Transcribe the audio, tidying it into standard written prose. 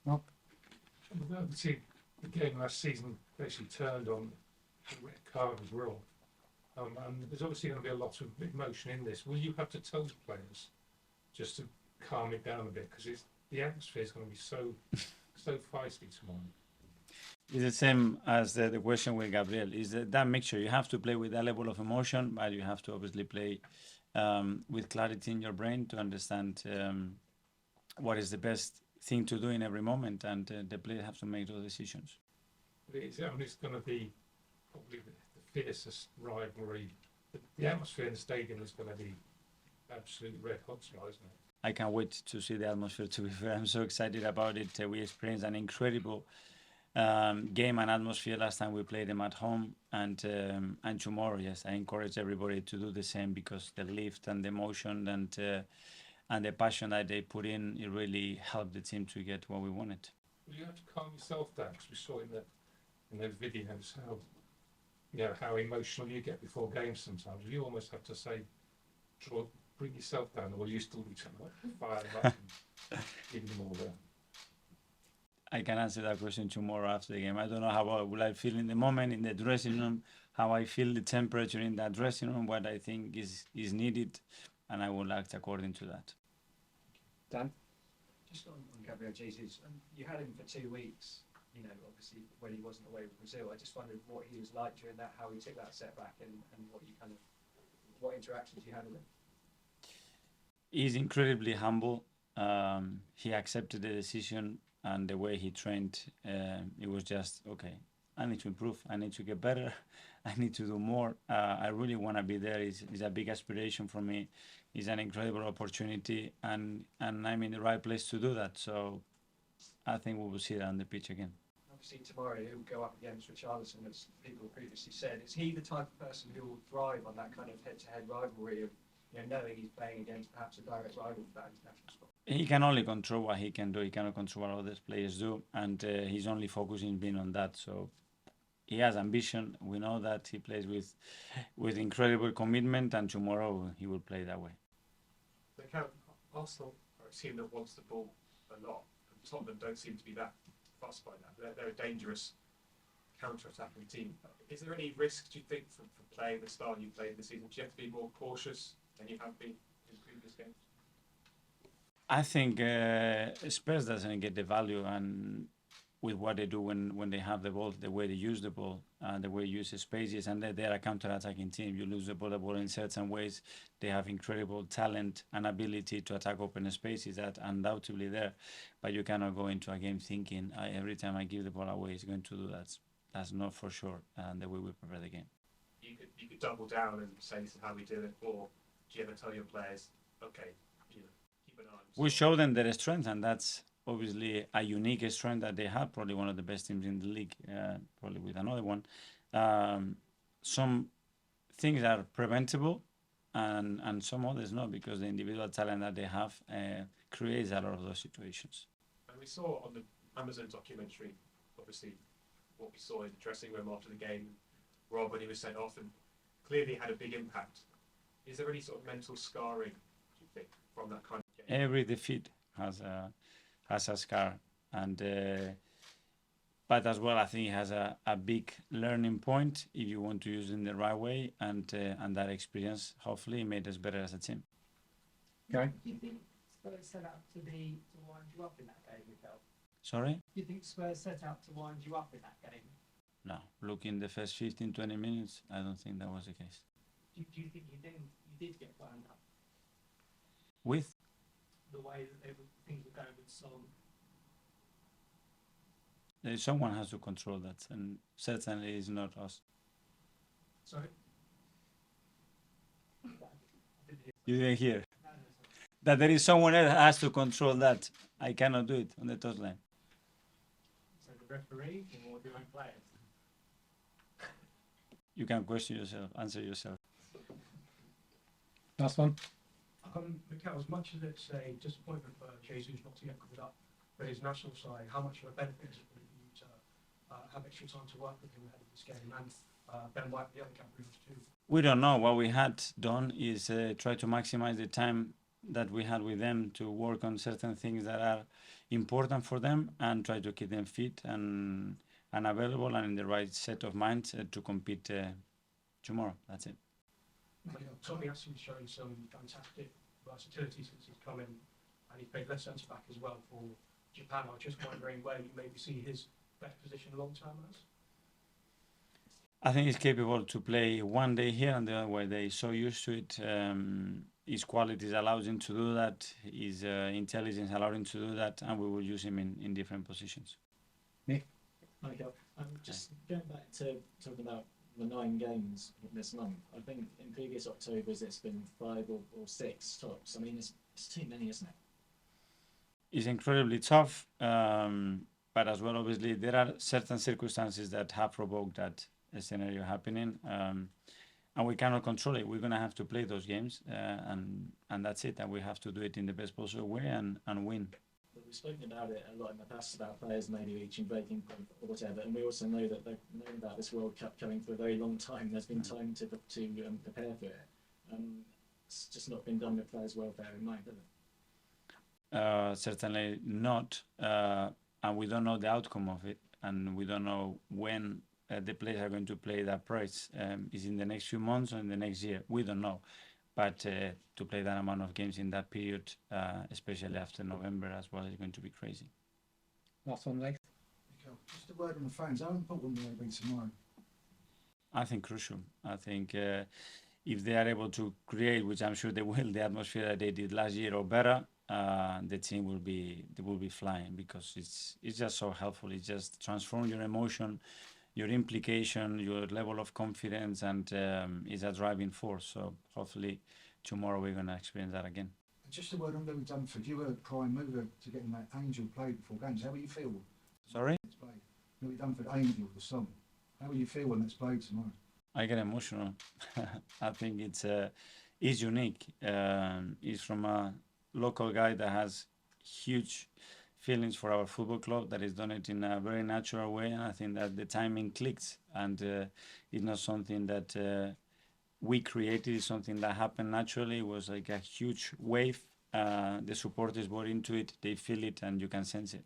No. Obviously, the game last season basically turned on the red card as well. And there's obviously going to be a lot of emotion in this. Will you have to tell the players just to calm it down a bit, because the atmosphere is going to be so feisty tomorrow? It's the same as the question with Gabriel. Is that mixture? You have to play with that level of emotion, but you have to obviously play with clarity in your brain to understand what is the best thing to do in every moment, and the players have to make those decisions. It's going to be probably the fiercest rivalry. The atmosphere in the stadium is going to be absolutely red hot tonight, isn't it? I can't wait to see the atmosphere, to be fair. I'm so excited about it. We experienced an incredible game and atmosphere last time we played them at home, and tomorrow, yes, I encourage everybody to do the same, because the lift and the emotion and the passion that they put in, it really helped the team to get what we wanted. Well, you have to calm yourself down, because we saw in those videos how emotional you get before games sometimes. You almost have to say, bring yourself down, or you still be trying to fire them up and give them all there. I can answer that question tomorrow after the game. I don't know how will I feel in the moment in the dressing room, how I feel the temperature in that dressing room, what I think is needed, and I will act according to that. Dan? Just on Gabriel Jesus, you had him for 2 weeks, obviously when he wasn't away with Brazil. I just wondered what he was like during that, how he took that setback, and what interactions you had with him. He's incredibly humble. He accepted the decision, and the way he trained, it was just, okay, I need to improve, I need to get better, I need to do more. I really want to be there. It's a big aspiration for me. It's an incredible opportunity, and I'm in the right place to do that. So I think we will see that on the pitch again. Obviously tomorrow he'll go up against Richarlison, as people previously said. Is he the type of person who will thrive on that kind of head-to-head rivalry of knowing he's playing against perhaps a direct rival for that international spot? He can only control what he can do. He cannot control what other players do, and he's only focusing being on that. So he has ambition. We know that he plays with incredible commitment, and tomorrow he will play that way. Arsenal are a team that wants the ball a lot, and Tottenham don't seem to be that fussed by that. They're a dangerous counter-attacking team. Is there any risk, do you think, from playing the style you played this season? Do you have to be more cautious than you have been in previous games? I think Spurs doesn't get the value and with what they do when they have the ball, the way they use the ball, the way they use the spaces, and they're a counter-attacking team. You lose the ball in certain ways. They have incredible talent and ability to attack open spaces that undoubtedly there, but you cannot go into a game thinking every time I give the ball away, it's going to do that. That's not for sure the way we prepare the game. You could double down and say this is how we do it, or do you ever tell your players, okay, keep an eye on we show them their strength, and that's obviously a unique strength that they have, probably one of the best teams in the league, probably with another one. Some things are preventable, and some others not, because the individual talent that they have creates a lot of those situations. And we saw on the Amazon documentary, obviously, what we saw in the dressing room after the game, Rob, when he was sent off, and clearly had a big impact. Is there any sort of mental scarring, do you think, from that kind of game? Every defeat has a scar, and but as well, I think it has a big learning point if you want to use it in the right way, and that experience hopefully made us better as a team. Okay. Do you think Spurs set out to wind you up in that game, Mikel? Sorry? Do you think Spurs set out to wind you up in that game? No, look, in the first 15-20 minutes, I don't think that was the case. Do you think you did get wound up? With? The way that things were going with Son? Someone has to control that, and certainly it's not us. Sorry? You didn't hear? That there is someone else has to control that. I cannot do it on the touchline. So the referee or the own players? You can question yourself, answer yourself. Last one. Mikel, as much as it's a disappointment for Jesus not to get called up for his national side, how much of a benefit is it for you to have extra time to work with him ahead of this game, and Ben White, the other Gabriels too? We don't know. What we had done is try to maximize the time that we had with them to work on certain things that are important for them and try to keep them fit and available and in the right set of minds to compete tomorrow. That's it. Tommy has shown some fantastic versatility since he's come in, and he's played left centre back as well for Japan. I was just wondering where you maybe see his best position long term as. I think he's capable to play one day here and the other way. They're so used to it. His qualities allows him to do that. His intelligence allows him to do that, and we will use him in different positions. Michael, just going back to talking about the 9 games this month, I think in previous Octobers it's been 5 or 6 tops. I mean, it's too many, isn't it? It's incredibly tough, but as well, obviously, there are certain circumstances that have provoked that scenario happening, and we cannot control it. We're going to have to play those games, and that's it. And we have to do it in the best possible way and win. But we've spoken about it a lot in the past about players maybe reaching breaking point or whatever, and we also know that they've known about this World Cup coming for a very long time. There's been time to prepare for it. It's just not been done with players' welfare in mind, has it? Certainly not, and we don't know the outcome of it, and we don't know when the players are going to play that price. Is in the next few months or in the next year? We don't know. But to play that amount of games in that period, especially after November as well, is going to be crazy. Last one, Leith. Just a word on the fans. How important will they be tomorrow? I think crucial. I think if they are able to create, which I'm sure they will, the atmosphere that they did last year or better, the team will be flying, because it's just so helpful. It just transforms your emotion, your implication, your level of confidence, and is a driving force. So hopefully tomorrow we're going to experience that again. Just a word on Louis Dunford. You were a prime mover to getting that Angel played before games. How will you feel? Sorry? It's played. Louis Dunford, Angel, the song. How will you feel when it's played tomorrow? I get emotional. I think it's unique. He's from a local guy that has huge feelings for our football club, that is done it in a very natural way, and I think that the timing clicks, and it's not something that we created. It's something that happened naturally. It was like a huge wave. The supporters bought into it, they feel it, and you can sense it.